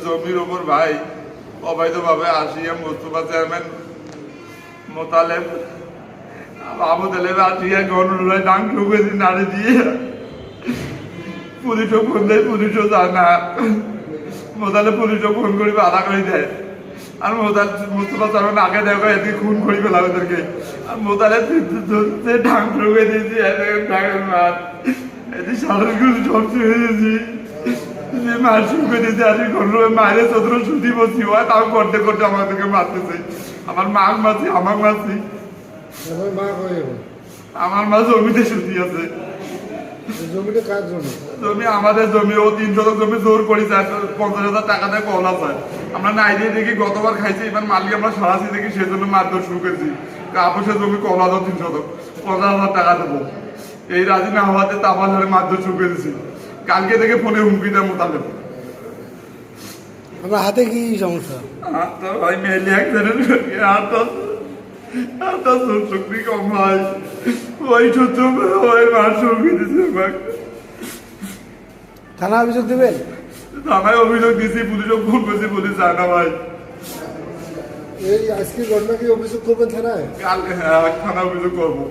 জমির ওপর ভাই অবৈধভাবে আসিয়া মোস্তফা চেয়ারম্যান মোতালেব আবু তালেব আসিয়া গণরুলায় দান ঢুকেছি নাড়ি দিয়ে পুলিশও ফোন দেয়, পুলিশও যায় না। মোতালে পুলিশও ফোন করি আধা করে দেয়। আর মোতাল মোস্তফা চেয়ারম্যান আগে দেখো এদিকে খুন করি পেলাম ওদেরকে। আর মোতালে ঢাং ঢুকে দিয়েছি ঢাকের মার এদিকে সাধারণ কিছু সবচেয়ে হয়ে গেছি যে মার শুকে দিয়েছে আসি করলো মায়ের চতুর সুতি বসি হয় তাও করতে করতে আমাদেরকে মারতেছে। আমার মা মারছি আমার মারছি আমার মা জমিতে সুতি আছে। জমি আমাদের জমি ও 3 শতক জমি জোর করি 50,000 টাকা দিয়ে কল আছে। আমরা নাই দিয়ে দেখি গতবার খাইছি এবার মালিক আমরা সরাসরি দেখি সেজন্য মারধর শুরু করেছি। আপোষের জমি কলা দাও 3 শতক 50,000 টাকা দেবো। এই রাজি না হওয়াতে তারপর ধরে মারধর শুরু করেছি। কালকে থেকে ফোনে হুমকি দেয় মোতালেব। আমার হাতে কি সমস্যা? ভাই মেলে অ্যাক্সিডেন্ট শক্তি কম হয় ওই ছোট ওই মার সঙ্গে দিচ্ছে আমাকে। থানা অভিযোগ দেবেন? থানায় অভিযোগ দিয়েছি, পুলিশও ফোন করেছি, পুলিশ যায় না ভাই। এই আজকে ঘটনা কি অভিযোগ করবেন থানায়? কালকে হ্যাঁ থানা অভিযোগ করবো।